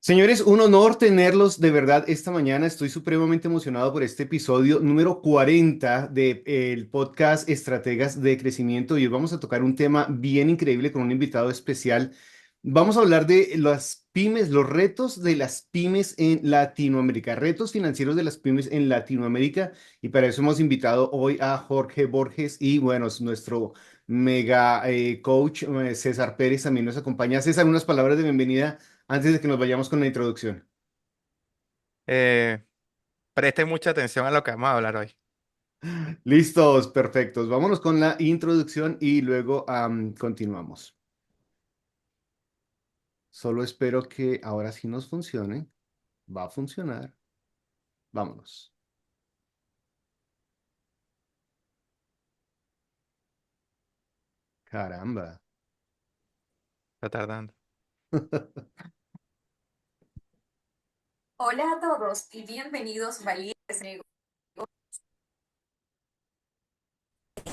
Señores, un honor tenerlos de verdad esta mañana. Estoy supremamente emocionado por este episodio número 40 del podcast Estrategas de Crecimiento y hoy vamos a tocar un tema bien increíble con un invitado especial. Vamos a hablar de las pymes, los retos de las pymes en Latinoamérica, retos financieros de las pymes en Latinoamérica y para eso hemos invitado hoy a Jorge Borges y bueno, es nuestro mega coach César Pérez también nos acompaña. César, unas palabras de bienvenida antes de que nos vayamos con la introducción. Eh, Presten mucha atención a lo que vamos a hablar hoy. Listos, perfectos. Vámonos con la introducción y luego continuamos. Solo espero que ahora sí nos funcione. Va a funcionar. Vámonos. Caramba. Está tardando. Hola a todos y bienvenidos valientes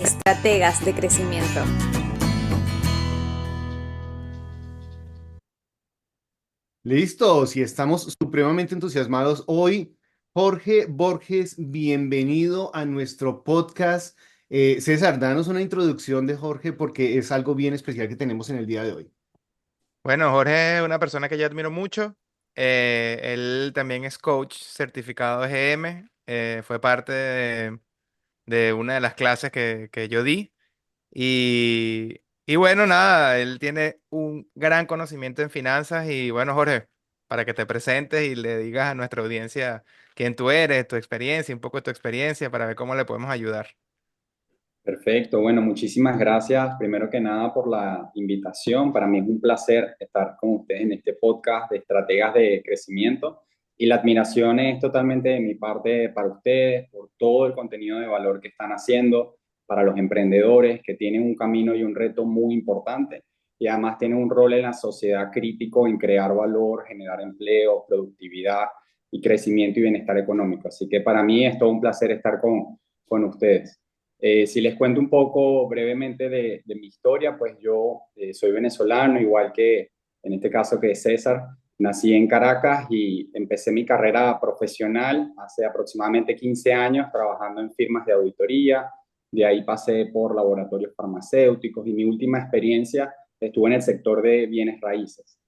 estrategas de crecimiento. Listos y estamos supremamente entusiasmados. Hoy, Jorge Borges, bienvenido a nuestro podcast. César, danos una introducción de Jorge porque es algo bien especial que tenemos en el día de hoy. Bueno, Jorge es una persona que yo admiro mucho. Él también es coach certificado GM. Fue parte de una de las clases que yo di. Y bueno, nada, él tiene un gran conocimiento en finanzas. Y bueno, Jorge, para que te presentes y le digas a nuestra audiencia quién tú eres, tu experiencia, un poco de tu experiencia, para ver cómo le podemos ayudar. Perfecto, bueno, muchísimas gracias primero que nada por la invitación. Para mí es un placer estar con ustedes en este podcast de estrategas de crecimiento y la admiración es totalmente de mi parte para ustedes por todo el contenido de valor que están haciendo para los emprendedores que tienen un camino y un reto muy importante y además tienen un rol en la sociedad crítico en crear valor, generar empleo, productividad y crecimiento y bienestar económico. Así que para mí es todo un placer estar con ustedes. Si les cuento un poco brevemente de mi historia, pues yo soy venezolano, igual que en este caso que César. Nací en Caracas y empecé mi carrera profesional hace aproximadamente 15 años trabajando en firmas de auditoría. De ahí pasé por laboratorios farmacéuticos y mi última experiencia estuvo en el sector de bienes raíces.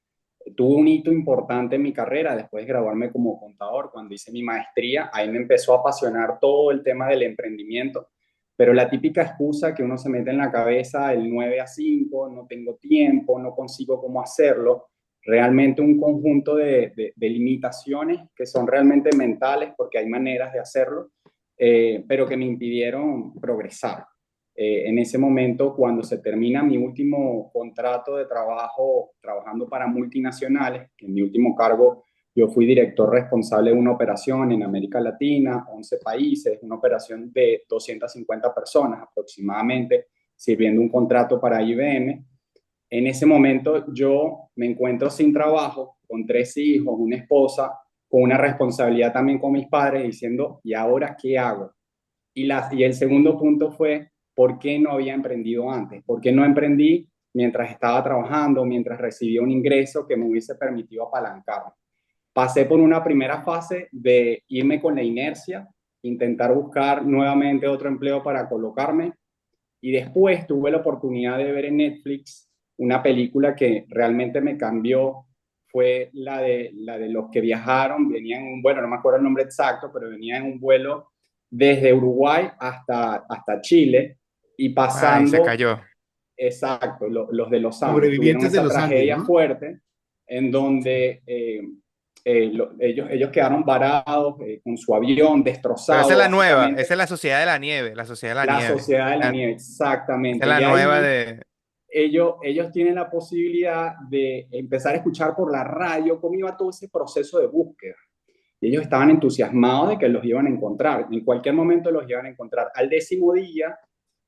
Tuve un hito importante en mi carrera después de graduarme como contador. Cuando hice mi maestría, ahí me empezó a apasionar todo el tema del emprendimiento, pero la típica excusa que uno se mete en la cabeza, el 9 a 5, no tengo tiempo, no consigo cómo hacerlo, realmente un conjunto de limitaciones que son realmente mentales, porque hay maneras de hacerlo, pero que me impidieron progresar. En ese momento, cuando se termina mi último contrato de trabajo, trabajando para multinacionales, que en mi último cargo yo fui director responsable de una operación en América Latina, 11 países, una operación de 250 personas aproximadamente, sirviendo un contrato para IBM. En ese momento yo me encuentro sin trabajo, con 3 hijos, una esposa, con una responsabilidad también con mis padres, diciendo, ¿y ahora qué hago? Y el segundo punto fue, ¿por qué no había emprendido antes? ¿Por qué no emprendí mientras estaba trabajando, mientras recibía un ingreso que me hubiese permitido apalancarme? Pasé por una primera fase de irme con la inercia, intentar buscar nuevamente otro empleo para colocarme y después tuve la oportunidad de ver en Netflix una película que realmente me cambió. Fue la de los que viajaron, venían en un vuelo, no me acuerdo el nombre exacto, pero venían en un vuelo desde Uruguay hasta Chile y Ay, se pasando, cayó. exacto, los de los Andes. Tuvieron Sobrevivientes de esa los Andes, tragedia ¿no? fuerte en donde ellos quedaron varados con su avión Pero esa es destrozado la nueva, básicamente. esa es la Sociedad de la Nieve, la Sociedad de la La Nieve. Sociedad de la La- Nieve, esa es exactamente. la Y nueva ahí de... ellos tienen la posibilidad de empezar a escuchar por la radio cómo iba todo ese proceso de búsqueda. Y ellos estaban entusiasmados de que los iban a encontrar. En cualquier momento los iban a encontrar. Al 10.º día,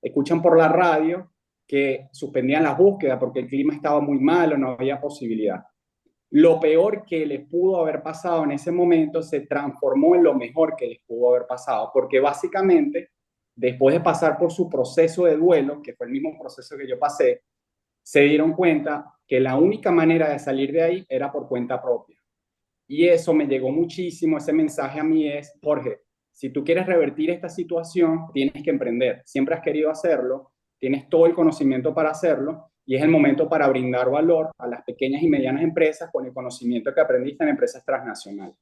escuchan por la radio que suspendían las búsquedas porque el clima estaba muy malo, no había posibilidad. Lo peor que les pudo haber pasado en ese momento se transformó en lo mejor que les pudo haber pasado, porque básicamente, después de pasar por su proceso de duelo, que fue el mismo proceso que yo pasé, se dieron cuenta que la única manera de salir de ahí era por cuenta propia. Y eso me llegó muchísimo, ese mensaje a mí es, Jorge, si tú quieres revertir esta situación, tienes que emprender. Siempre has querido hacerlo, tienes todo el conocimiento para hacerlo y es el momento para brindar valor a las pequeñas y medianas empresas con el conocimiento que aprendiste en empresas transnacionales.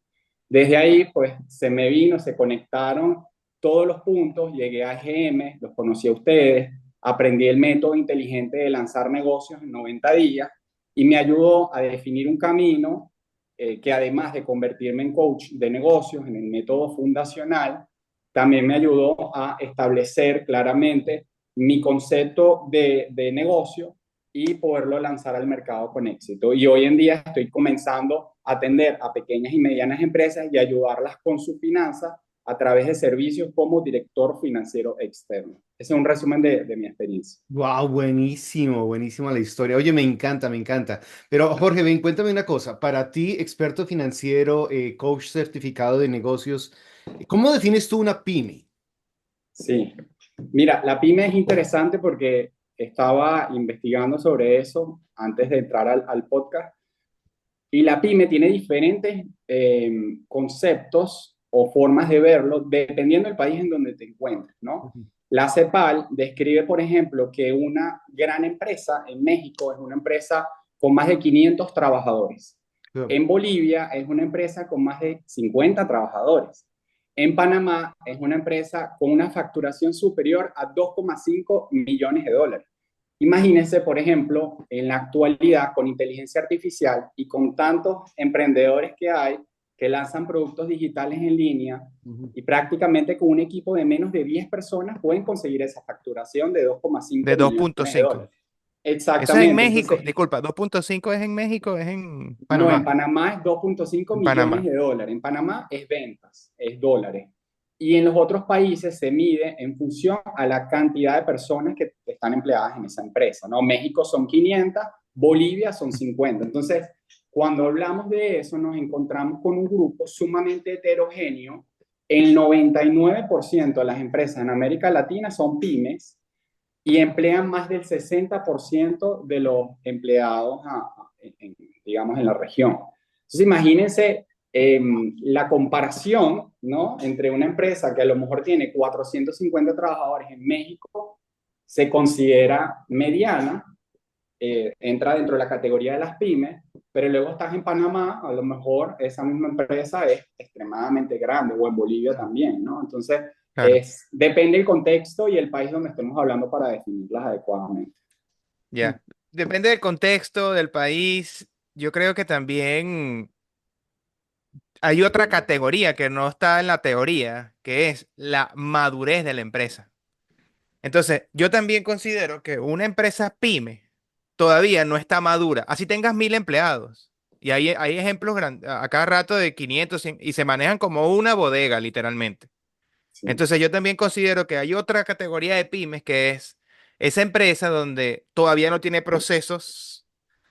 Desde ahí, pues, se conectaron todos los puntos, llegué a GM, los conocí a ustedes, aprendí el método inteligente de lanzar negocios en 90 días y me ayudó a definir un camino que además de convertirme en coach de negocios, en el método fundacional, también me ayudó a establecer claramente mi concepto de negocio y poderlo lanzar al mercado con éxito. Y hoy en día estoy comenzando a atender a pequeñas y medianas empresas y ayudarlas con su finanza a través de servicios como director financiero externo. Ese es un resumen de mi experiencia. Wow, buenísimo, buenísima la historia. Oye, me encanta, me encanta. Pero Jorge, ven, cuéntame una cosa. Para ti, experto financiero, coach certificado de negocios, ¿cómo defines tú una pyme? Sí, mira, la pyme es interesante porque estaba investigando sobre eso antes de entrar al podcast y la pyme tiene diferentes conceptos o formas de verlo dependiendo del país en donde te encuentres, ¿no? Ujú. La CEPAL describe, por ejemplo, que una gran empresa en México es una empresa con más de 500 trabajadores. Claro. En Bolivia es una empresa con más de 50 trabajadores. En Panamá es una empresa con una facturación superior a 2,5 millones de dólares. Imagínense, por ejemplo, en la actualidad con inteligencia artificial y con tantos emprendedores que hay que lanzan productos digitales en línea Ujú. y prácticamente con un equipo de menos de 10 personas pueden conseguir esa facturación de De 2,5 millones dos punto de cinco. dólares. Eso es en Exactamente. México. Entonces, Disculpa, 2.5 es en México, es en no, en Panamá. Panamá es 2,5 En millones Panamá. de dólares. En Panamá es ventas, es dólares. Y en los otros países se mide en función a la cantidad de personas que están empleadas en esa empresa, ¿no? México son 500, Bolivia son 50. Entonces, cuando hablamos de eso, nos encontramos con un grupo sumamente heterogéneo. El 99% de las empresas en América Latina son pymes y emplean más del 60% de los empleados, digamos, en la región. Entonces, imagínense la comparación, ¿no? Entre una empresa que a lo mejor tiene 450 trabajadores en México, se considera mediana, entra dentro de la categoría de las pymes, pero luego estás en Panamá, a lo mejor esa misma empresa es extremadamente grande, o en Bolivia también, ¿no? Entonces, Claro, depende el contexto y el país donde estemos hablando para definirlas adecuadamente. ya. Depende del contexto, del país. Yo creo que también hay otra categoría que no está en la teoría, que es la madurez de la empresa. Entonces, yo también considero que una empresa pyme todavía no está madura. Así tengas 1.000 empleados. Y hay ejemplos a cada rato de 500 100, y se manejan como una bodega, literalmente. Sí, Entonces, yo también considero que hay otra categoría de pymes que es esa empresa donde todavía no tiene procesos,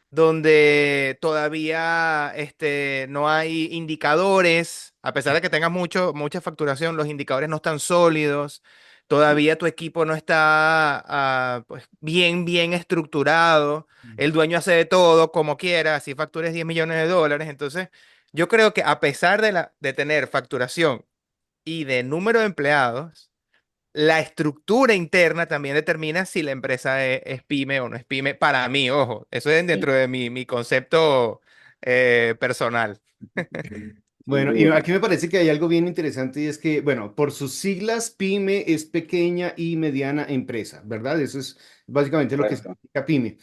donde todavía no hay indicadores, a pesar de que tengas mucha facturación, los indicadores no están sólidos, todavía tu equipo no está pues, bien estructurado, el dueño hace de todo como quiera, así factures 10 millones de dólares, entonces yo creo que a pesar de tener facturación y de número de empleados, la estructura interna también determina si la empresa es pyme o no es pyme. Para mí, ojo, eso es sí, dentro de mi concepto personal. sin Bueno, y duda. aquí me parece que hay algo bien interesante y es que, bueno, por sus siglas, pyme es pequeña y mediana empresa, ¿verdad? Eso es básicamente lo que Correcto. significa pyme.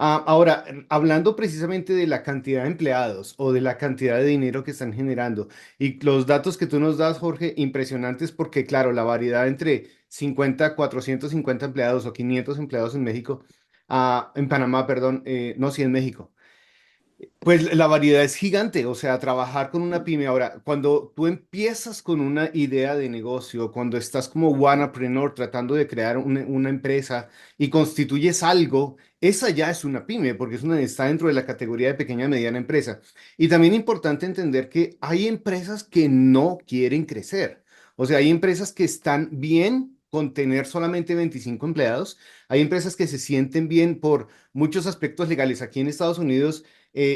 Ahora, hablando precisamente de la cantidad de empleados o de la cantidad de dinero que están generando y los datos que tú nos das, Jorge, impresionantes porque, claro, la variedad entre 50, 450 empleados o 500 empleados en México, en Panamá, perdón, no, sí, en México. Pues la variedad es gigante, o sea, trabajar con una pyme. Ahora, cuando tú empiezas con una idea de negocio, cuando estás como wanapreneur tratando de crear una empresa y constituyes algo, esa ya es una pyme, porque está dentro de la categoría de pequeña y mediana empresa. Y también importante entender que hay empresas que no quieren crecer. O sea, hay empresas que están bien, con tener solamente 25 empleados. Hay empresas que se sienten bien por muchos aspectos legales. Aquí en Estados Unidos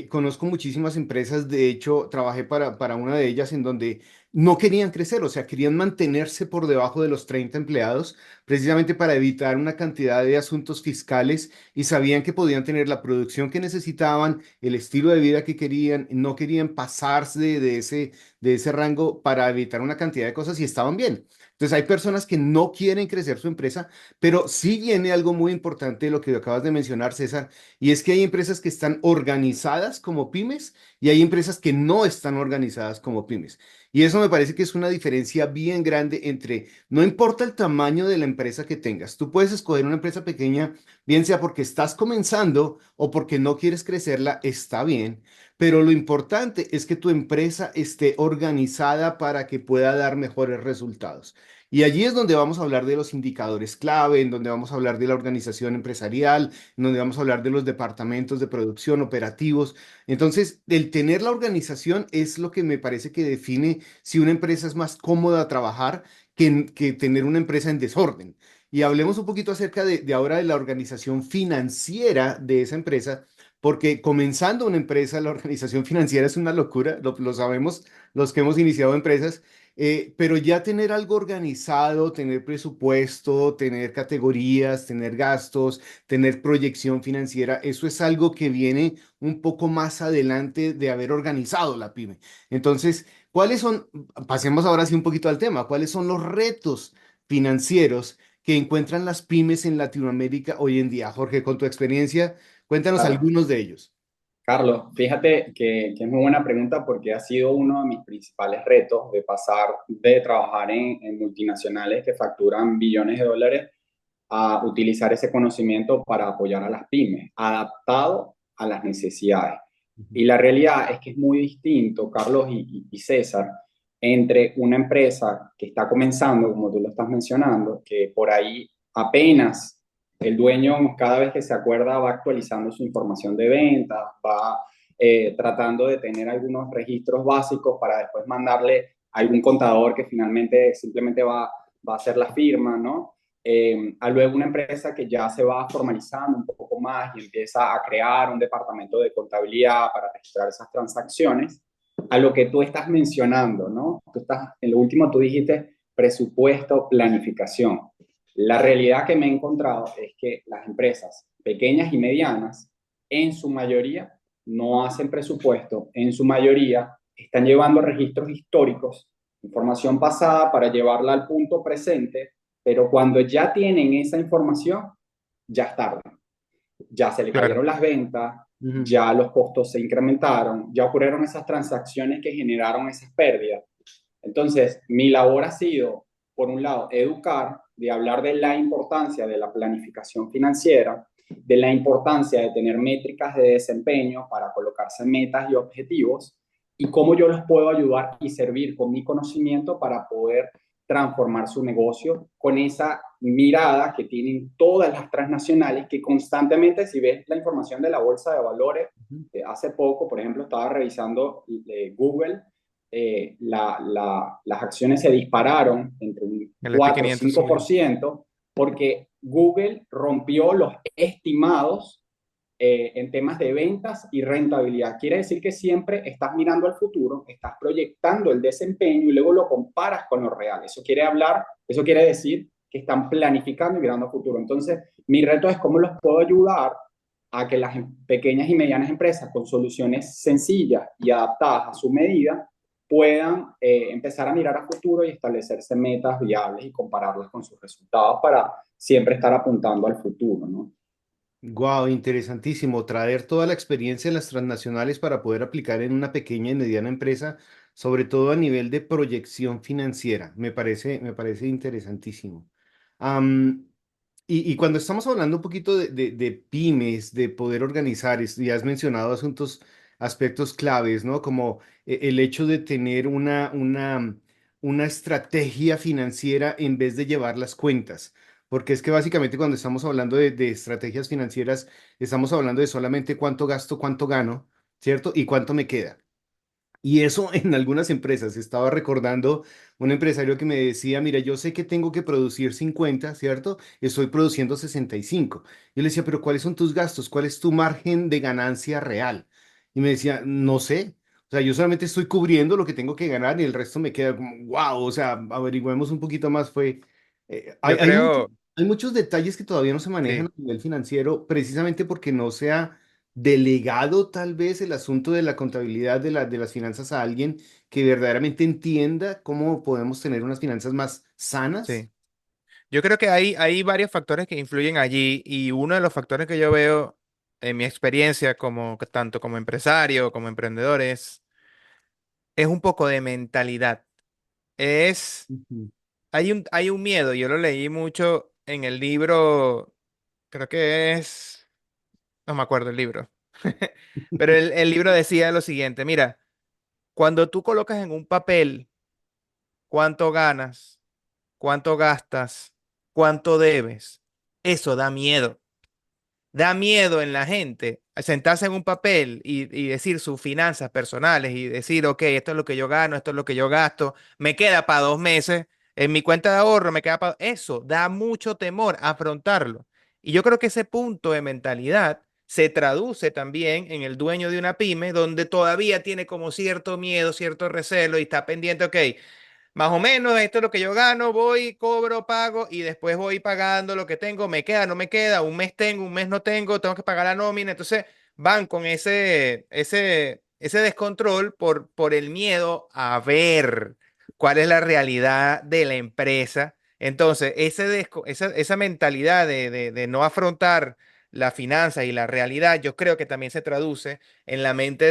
conozco muchísimas empresas, de hecho, trabajé para una de ellas en donde no querían crecer, o sea, querían mantenerse por debajo de los 30 empleados, precisamente para evitar una cantidad de asuntos fiscales y sabían que podían tener la producción que necesitaban, el estilo de vida que querían, no querían pasarse de ese rango para evitar una cantidad de cosas y estaban bien. Entonces hay personas que no quieren crecer su empresa, pero sí viene algo muy importante de lo que acabas de mencionar, César, y es que hay empresas que están organizadas como pymes y hay empresas que no están organizadas como pymes. Y eso me parece que es una diferencia bien grande entre, no importa el tamaño de la empresa que tengas, tú puedes escoger una empresa pequeña, bien sea porque estás comenzando o porque no quieres crecerla, está bien, pero lo importante es que tu empresa esté organizada para que pueda dar mejores resultados. Y allí es donde vamos a hablar de los indicadores clave, en donde vamos a hablar de la organización empresarial, en donde vamos a hablar de los departamentos de producción operativos. Entonces, el tener la organización es lo que me parece que define si una empresa es más cómoda trabajar que tener una empresa en desorden. Y hablemos un poquito acerca de ahora de la organización financiera de esa empresa, porque comenzando una empresa, la organización financiera es una locura, lo sabemos los que hemos iniciado empresas, pero ya tener algo organizado, tener presupuesto, tener categorías, tener gastos, tener proyección financiera, eso es algo que viene un poco más adelante de haber organizado la pyme. Entonces, ¿cuáles son, pasemos ahora sí un poquito al tema, cuáles son los retos financieros que encuentran las pymes en Latinoamérica hoy en día? Jorge, con tu experiencia, cuéntanos Claro. algunos de ellos. Carlos, fíjate que es muy buena pregunta porque ha sido uno de mis principales retos de pasar de trabajar en multinacionales que facturan billones de dólares a utilizar ese conocimiento para apoyar a las pymes, adaptado a las necesidades. Y la realidad es que es muy distinto, Carlos y César, entre una empresa que está comenzando, como tú lo estás mencionando, que por ahí apenas el dueño cada vez que se acuerda va actualizando su información de ventas, va tratando de tener algunos registros básicos para después mandarle a algún contador que finalmente simplemente va a hacer la firma, ¿no? A luego una empresa que ya se va formalizando un poco más y empieza a crear un departamento de contabilidad para registrar esas transacciones, a lo que tú estás mencionando, ¿no? En lo último tú dijiste presupuesto, planificación. La realidad que me he encontrado es que las empresas pequeñas y medianas, en su mayoría, no hacen presupuesto, en su mayoría están llevando registros históricos, información pasada para llevarla al punto presente, pero cuando ya tienen esa información, ya es tarde. Ya se le Claro, cayeron las ventas, Ujú. ya los costos se incrementaron, ya ocurrieron esas transacciones que generaron esas pérdidas. Entonces, mi labor ha sido, por un lado, educar, de hablar de la importancia de la planificación financiera, de la importancia de tener métricas de desempeño para colocarse metas y objetivos, y cómo yo los puedo ayudar y servir con mi conocimiento para poder transformar su negocio con esa mirada que tienen todas las transnacionales que constantemente, si ves la información de la bolsa de valores, hace poco, por ejemplo, estaba revisando Google, las acciones se dispararon entre un el cuatro o SP500 cinco por subió. ciento porque Google rompió los estimados en temas de ventas y rentabilidad. Quiere decir que siempre estás mirando al futuro, estás proyectando el desempeño y luego lo comparas con lo real. Eso quiere decir que están planificando y mirando al futuro. Entonces, mi reto es cómo los puedo ayudar a que las pequeñas y medianas empresas con soluciones sencillas y adaptadas a su medida puedan empezar a mirar a futuro y establecerse metas viables y compararlas con sus resultados para siempre estar apuntando al futuro, ¿no? Wow, interesantísimo. Traer toda la experiencia de las transnacionales para poder aplicar en una pequeña y mediana empresa, sobre todo a nivel de proyección financiera. Me parece interesantísimo. Am, y cuando estamos hablando un poquito de pymes, de poder organizar, ya has mencionado aspectos claves, ¿no? Como el hecho de tener una estrategia financiera en vez de llevar las cuentas. Porque es que básicamente cuando estamos hablando de estrategias financieras, estamos hablando de solamente cuánto gasto, cuánto gano, ¿cierto? Y cuánto me queda. Y eso en algunas empresas. Estaba recordando un empresario que me decía, mira, yo sé que tengo que producir 50, ¿cierto? Estoy produciendo 65. Yo le decía, pero ¿cuáles son tus gastos? ¿Cuál es tu margen de ganancia real? Y me decía, no sé. O sea, yo solamente estoy cubriendo lo que tengo que ganar y el resto me queda como, wow. O sea, averigüemos un poquito más. Yo creo, Hay muchos detalles que todavía no se manejan sí, a nivel financiero, precisamente porque no se ha delegado tal vez el asunto de la contabilidad de las finanzas a alguien que verdaderamente entienda cómo podemos tener unas finanzas más sanas. sí. Yo creo que hay varios factores que influyen allí y uno de los factores que yo veo en mi experiencia como tanto como empresario como emprendedor es un poco de mentalidad. Es, Ujú. hay un miedo, yo lo leí mucho en el libro, creo que es, no me acuerdo el libro, pero el libro decía lo siguiente, mira, cuando tú colocas en un papel cuánto ganas, cuánto gastas, cuánto debes, eso da miedo. Da miedo en la gente sentarse en un papel y decir sus finanzas personales y decir, ok, esto es lo que yo gano, esto es lo que yo gasto, me queda para 2 meses, en mi cuenta de ahorro me queda para... Eso da mucho temor afrontarlo. Y yo creo que ese punto de mentalidad se traduce también en el dueño de una pyme donde todavía tiene como cierto miedo, cierto recelo y está pendiente, ok, más o menos, esto es lo que yo gano, voy, cobro, pago y después voy pagando lo que tengo, me queda, no me queda, un mes tengo, un mes no tengo, tengo que pagar la nómina. Entonces van con ese descontrol por el miedo a ver cuál es la realidad de la empresa. Entonces, esa mentalidad de no afrontar la finanza y la realidad, yo creo que también se traduce en la mente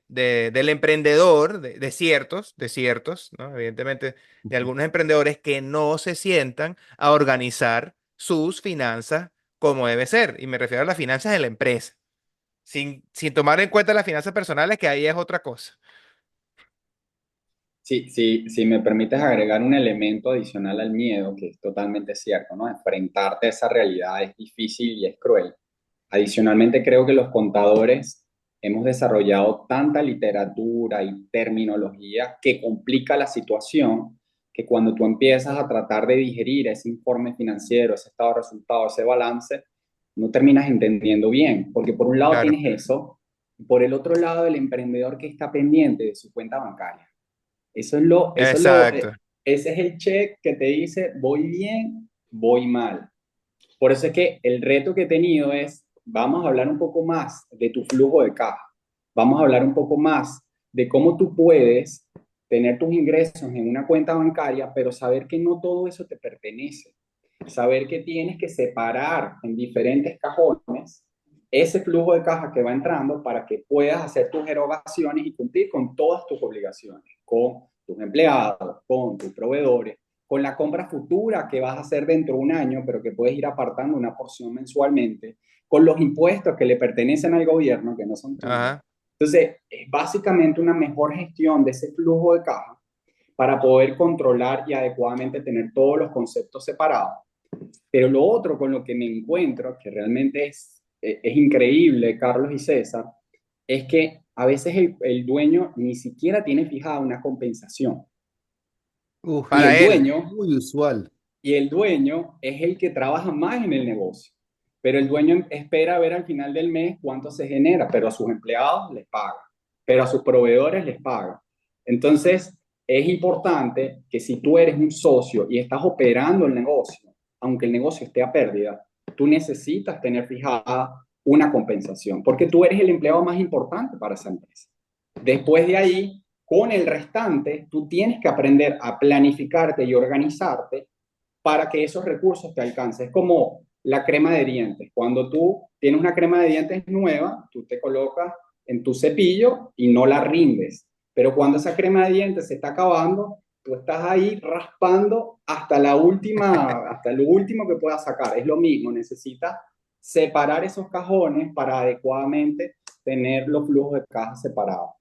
del emprendedor, de ciertos, ¿no? Evidentemente, de algunos emprendedores que no se sientan a organizar sus finanzas como debe ser. Y me refiero a las finanzas de la empresa, sin tomar en cuenta las finanzas personales, que ahí es otra cosa. Sí, sí, si me permites agregar un elemento adicional al miedo, que es totalmente cierto, ¿no? Enfrentarte a esa realidad es difícil y es cruel. Adicionalmente, creo que los contadores hemos desarrollado tanta literatura y terminología que complica la situación, que cuando tú empiezas a tratar de digerir ese informe financiero, ese estado de resultados, ese balance, no terminas entendiendo bien, porque por un lado Claro, tienes eso, por el otro lado el emprendedor que está pendiente de su cuenta bancaria. exacto. Ese es el check que te dice, voy bien, voy mal. Por eso es que el reto que he tenido es, vamos a hablar un poco más de tu flujo de caja, vamos a hablar un poco más de cómo tú puedes tener tus ingresos en una cuenta bancaria, pero saber que no todo eso te pertenece, saber que tienes que separar en diferentes cajones ese flujo de caja que va entrando para que puedas hacer tus erogaciones y cumplir con todas tus obligaciones, con tus empleados, con tus proveedores, con la compra futura que vas a hacer dentro de un año, pero que puedes ir apartando una porción mensualmente, con los impuestos que le pertenecen al gobierno, que no son tuyos. Ajá. Entonces, es básicamente una mejor gestión de ese flujo de caja para poder controlar y adecuadamente tener todos los conceptos separados. Pero lo otro con lo que me encuentro, que realmente es increíble, Carlos y César, es que a veces el dueño ni siquiera tiene fijada una compensación. Uf, Y Para el él. dueño muy usual. y el dueño es el que trabaja más en el negocio. Pero el dueño espera ver al final del mes cuánto se genera, pero a sus empleados les paga, pero a sus proveedores les paga. Entonces, es importante que si tú eres un socio y estás operando el negocio, aunque el negocio esté a pérdida, tú necesitas tener fijada una compensación, porque tú eres el empleado más importante para esa empresa. Después de ahí, con el restante, tú tienes que aprender a planificarte y organizarte para que esos recursos te alcancen. Es como la crema de dientes. Cuando tú tienes una crema de dientes nueva, tú te colocas en tu cepillo y no la rindes. Pero cuando esa crema de dientes se está acabando, tú estás ahí raspando hasta la última, hasta lo último que puedas sacar. Es lo mismo, necesitas separar esos cajones para adecuadamente tener los flujos de caja separados.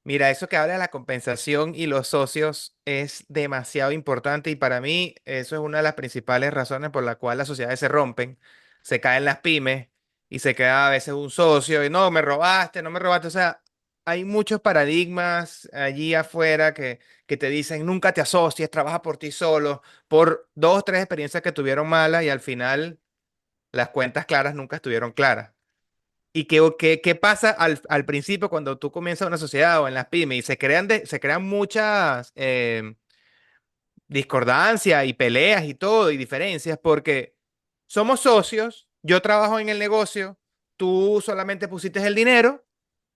Mira, eso que habla de la compensación y los socios es demasiado importante y para mí eso es una de las principales razones por la cual las sociedades se rompen, se caen las pymes y se queda a veces un socio y no, me robaste, no me robaste. O sea, hay muchos paradigmas allí afuera que te dicen nunca te asocies, trabaja por ti solo, por dos, tres experiencias que tuvieron malas y al final las cuentas claras nunca estuvieron claras. ¿Y qué pasa al principio cuando tú comienzas una sociedad o en las pymes y se crean muchas discordancias y peleas y todo y diferencias porque somos socios, yo trabajo en el negocio, tú solamente pusiste el dinero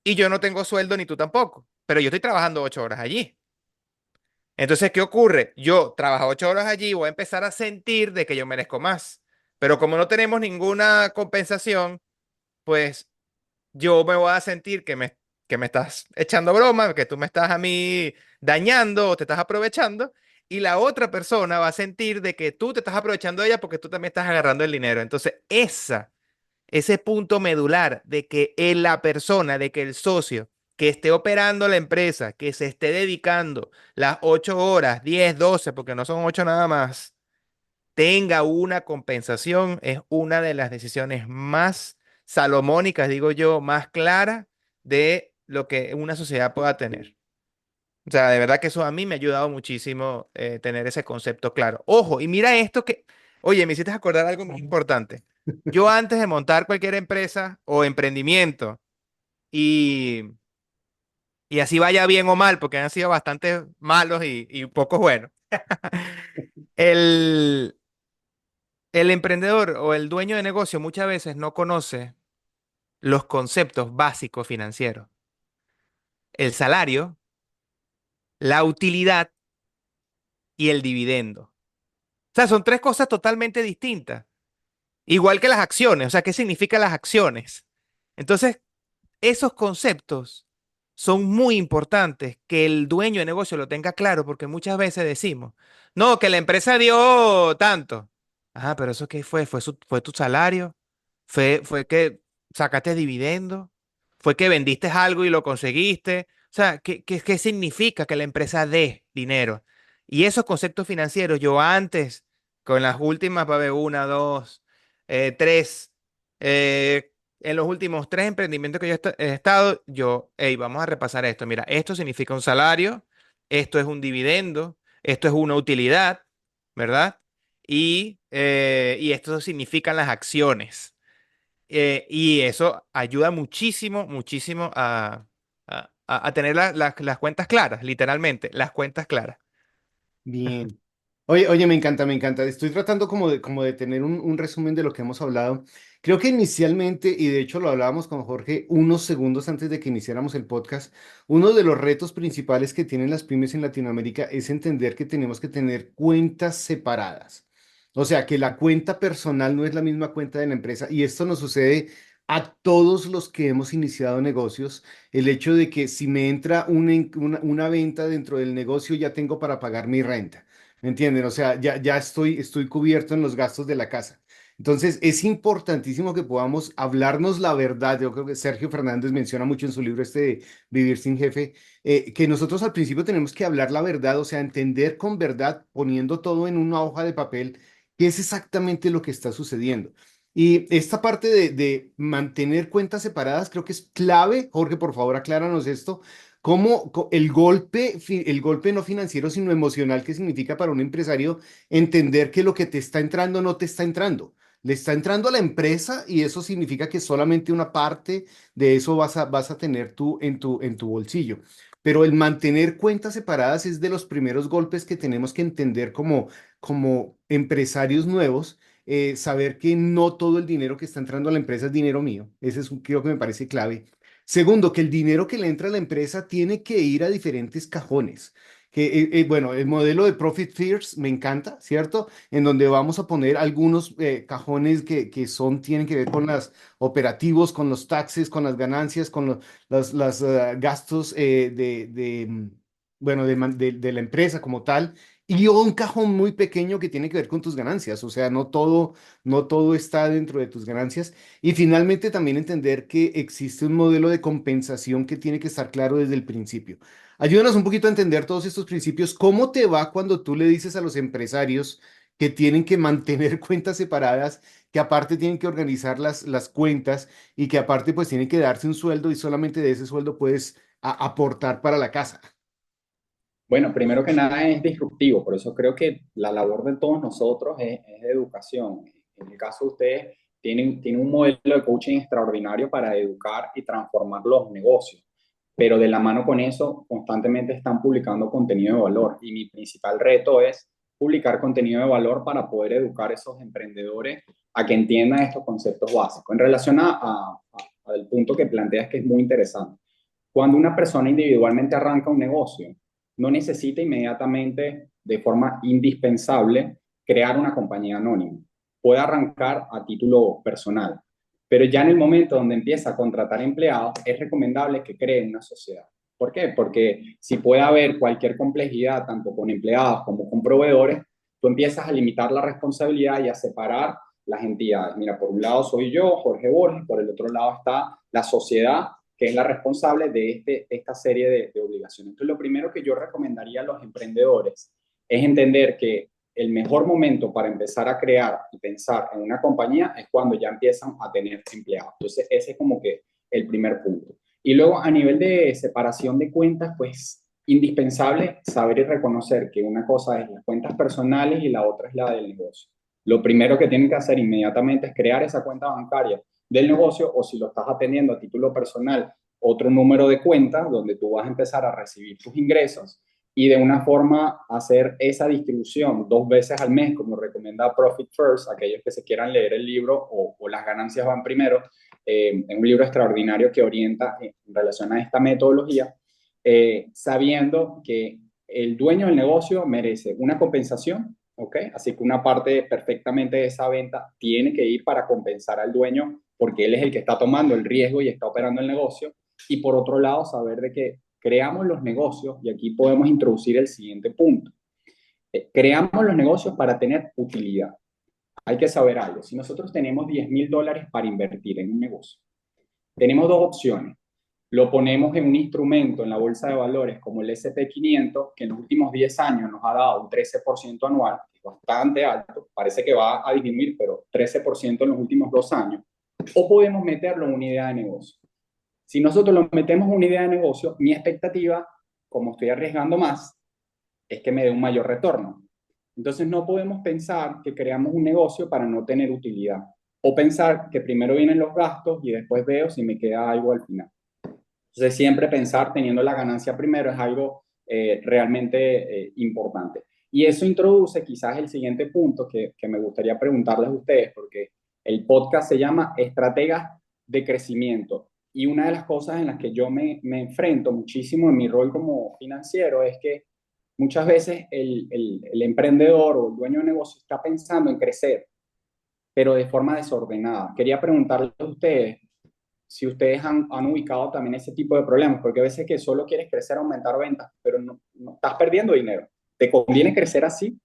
y yo no tengo sueldo ni tú tampoco, pero yo estoy trabajando 8 horas allí. Entonces, ¿qué ocurre? Yo trabajo 8 horas allí y voy a empezar a sentir de que yo merezco más. Pero como no tenemos ninguna compensación, pues yo me voy a sentir que me estás echando broma, que tú me estás a mí dañando o te estás aprovechando. Y la otra persona va a sentir de que tú te estás aprovechando de ella porque tú también estás agarrando el dinero. Entonces, ese punto medular de que la persona, de que el socio que esté operando la empresa, que se esté dedicando las 8 horas, 10, 12, porque no son 8 nada más, tenga una compensación, es una de las decisiones más salomónicas, digo yo, más claras de lo que una sociedad pueda tener. O sea, de verdad que eso a mí me ha ayudado muchísimo tener ese concepto claro. Ojo, y mira esto que, oye, me hiciste acordar algo muy importante. Yo antes de montar cualquier empresa o emprendimiento y, y así vaya bien o mal, porque han sido bastante malos y pocos buenos, el, el emprendedor o el dueño de negocio muchas veces no conoce los conceptos básicos financieros. El salario, la utilidad y el dividendo. O sea, son tres cosas totalmente distintas. Igual que las acciones, o sea, ¿qué significan las acciones? Entonces, esos conceptos son muy importantes que el dueño de negocio lo tenga claro porque muchas veces decimos, no, que la empresa dio tanto. Ah, pero ¿eso qué fue? ¿Fue tu salario? ¿Fue que sacaste dividendo? ¿Fue que vendiste algo y lo conseguiste? O sea, ¿qué significa que la empresa dé dinero? Y esos conceptos financieros, yo antes, con las últimas, va a haber una, dos, tres, en los últimos tres emprendimientos que yo he estado, hey, vamos a repasar esto. Mira, esto significa un salario, esto es un dividendo, esto es una utilidad, ¿verdad? Y esto significan las acciones. Y eso ayuda muchísimo, muchísimo a tener las cuentas claras, literalmente, las cuentas claras. Bien. Oye, me encanta, me encanta. Estoy tratando como de tener un resumen de lo que hemos hablado. Creo que inicialmente, y de hecho lo hablábamos con Jorge unos segundos antes de que iniciáramos el podcast, uno de los retos principales que tienen las pymes en Latinoamérica es entender que tenemos que tener cuentas separadas. O sea, que la cuenta personal no es la misma cuenta de la empresa. Y esto nos sucede a todos los que hemos iniciado negocios. El hecho de que si me entra una venta dentro del negocio, ya tengo para pagar mi renta. ¿Me entienden? O sea, ya estoy cubierto en los gastos de la casa. Entonces, es importantísimo que podamos hablarnos la verdad. Yo creo que Sergio Fernández menciona mucho en su libro este de Vivir sin Jefe, que nosotros al principio tenemos que hablar la verdad, o sea, entender con verdad, poniendo todo en una hoja de papel, qué es exactamente lo que está sucediendo. Y esta parte de mantener cuentas separadas creo que es clave. Jorge, por favor, acláranos esto. ¿Cómo el golpe no financiero, sino emocional, qué significa para un empresario entender que lo que te está entrando no te está entrando? Le está entrando a la empresa y eso significa que solamente una parte de eso vas a tener tú en tu bolsillo. Pero el mantener cuentas separadas es de los primeros golpes que tenemos que entender como empresarios nuevos, saber que no todo el dinero que está entrando a la empresa es dinero mío. Ese creo que me parece clave. Segundo, que el dinero que le entra a la empresa tiene que ir a diferentes cajones. Bueno, el modelo de Profit First me encanta, ¿cierto? En donde vamos a poner algunos cajones que tienen que ver con los operativos, con los taxes, con las ganancias, con los gastos bueno, de la empresa como tal. Y un cajón muy pequeño que tiene que ver con tus ganancias. O sea, no todo está dentro de tus ganancias. Y finalmente también entender que existe un modelo de compensación que tiene que estar claro desde el principio. Ayúdanos un poquito a entender todos estos principios. ¿Cómo te va cuando tú le dices a los empresarios que tienen que mantener cuentas separadas, que aparte tienen que organizar las cuentas y que aparte pues tienen que darse un sueldo y solamente de ese sueldo puedes aportar para la casa. Bueno, primero que nada es disruptivo, por eso creo que la labor de todos nosotros es de educación. En el caso de ustedes, tienen un modelo de coaching extraordinario para educar y transformar los negocios, pero de la mano con eso, constantemente están publicando contenido de valor y mi principal reto es publicar contenido de valor para poder educar a esos emprendedores a que entiendan estos conceptos básicos. En relación al punto que planteas, que es muy interesante. Cuando una persona individualmente arranca un negocio, no necesita inmediatamente, de forma indispensable, crear una compañía anónima. Puede arrancar a título personal, pero ya en el momento donde empieza a contratar empleados, es recomendable que cree una sociedad. ¿Por qué? Porque si puede haber cualquier complejidad, tanto con empleados como con proveedores, tú empiezas a limitar la responsabilidad y a separar las entidades. Mira, por un lado soy yo, Jorge Borges, por el otro lado está la sociedad, que es la responsable de esta serie de obligaciones. Entonces, lo primero que yo recomendaría a los emprendedores es entender que el mejor momento para empezar a crear y pensar en una compañía es cuando ya empiezan a tener empleados. Entonces, ese es como que el primer punto. Y luego, a nivel de separación de cuentas, pues indispensable saber y reconocer que una cosa es las cuentas personales y la otra es la del negocio. Lo primero que tienen que hacer inmediatamente es crear esa cuenta bancaria del negocio, o si lo estás atendiendo a título personal, otro número de cuentas donde tú vas a empezar a recibir tus ingresos y de una forma hacer esa distribución 2 veces al mes, como recomienda Profit First, aquellos que se quieran leer el libro o Las ganancias van primero, es un libro extraordinario que orienta en relación a esta metodología, sabiendo que el dueño del negocio merece una compensación, ¿ok? Así que una parte perfectamente de esa venta tiene que ir para compensar al dueño porque él es el que está tomando el riesgo y está operando el negocio. Y por otro lado, saber de que creamos los negocios, y aquí podemos introducir el siguiente punto. Creamos los negocios para tener utilidad. Hay que saber algo. Si nosotros tenemos $10,000 para invertir en un negocio, tenemos dos opciones. Lo ponemos en un instrumento en la bolsa de valores como el S&P 500, que en los últimos 10 años nos ha dado un 13% anual, bastante alto, parece que va a disminuir, pero 13% en los últimos 2 años. O podemos meterlo en una idea de negocio. Si nosotros lo metemos en una idea de negocio, mi expectativa, como estoy arriesgando más, es que me dé un mayor retorno. Entonces no podemos pensar que creamos un negocio para no tener utilidad. O pensar que primero vienen los gastos y después veo si me queda algo al final. Entonces siempre pensar teniendo la ganancia primero es algo realmente importante. Y eso introduce quizás el siguiente punto que me gustaría preguntarles a ustedes, porque el podcast se llama Estrategas de Crecimiento. Y una de las cosas en las que yo me enfrento muchísimo en mi rol como financiero es que muchas veces el emprendedor o el dueño de negocio está pensando en crecer, pero de forma desordenada. Quería preguntarles a ustedes si ustedes han ubicado también ese tipo de problemas, porque a veces que solo quieres crecer, aumentar ventas, pero no estás perdiendo dinero. ¿Te conviene crecer así?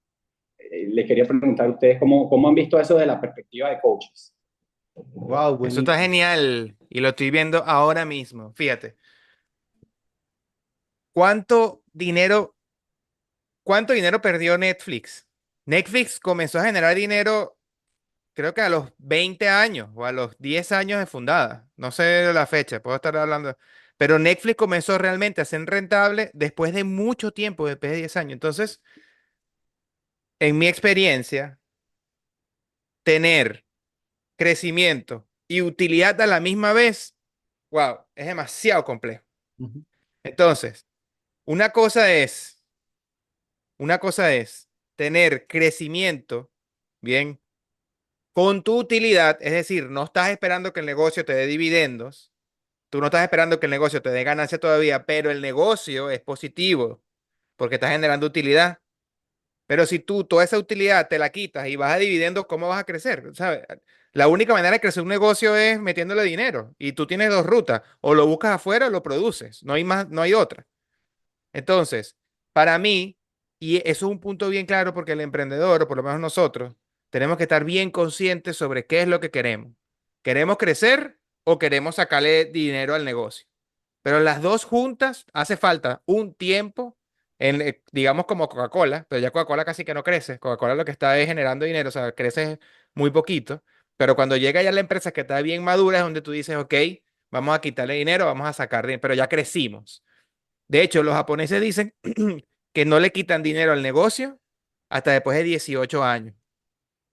Les quería preguntar a ustedes cómo han visto eso de la perspectiva de coaches. Wow, Eso está buenísimo. genial y lo estoy viendo ahora mismo. Fíjate, ¿cuánto dinero, cuánto dinero perdió Netflix? Netflix comenzó a generar dinero, creo que a los 20 años o a los 10 años de fundada. No sé la fecha, puedo estar hablando. Pero Netflix comenzó realmente a ser rentable después de mucho tiempo, después de 10 años. Entonces, en mi experiencia, tener crecimiento y utilidad a la misma vez, wow, es demasiado complejo. Ujú. Entonces, una cosa es, una cosa es tener crecimiento, bien, con tu utilidad, es decir, no estás esperando que el negocio te dé dividendos, tú no estás esperando que el negocio te dé ganancia todavía, pero el negocio es positivo porque está generando utilidad. Pero si tú toda esa utilidad te la quitas y vas a dividendos, ¿cómo vas a crecer? ¿Sabes? La única manera de crecer un negocio es metiéndole dinero. Y tú tienes dos rutas: o lo buscas afuera o lo produces. No hay más, no hay otra. Entonces, para mí, y eso es un punto bien claro porque el emprendedor, o por lo menos nosotros, tenemos que estar bien conscientes sobre qué es lo que queremos. ¿Queremos crecer o queremos sacarle dinero al negocio? Pero las dos juntas hace falta un tiempo digamos como Coca-Cola, pero ya Coca-Cola casi que no crece. Coca-Cola lo que está es generando dinero, o sea, crece muy poquito. Pero cuando llega ya la empresa que está bien madura es donde tú dices, ok, vamos a quitarle dinero, vamos a sacar dinero, pero ya crecimos. De hecho, los japoneses dicen que no le quitan dinero al negocio hasta después de 18 años.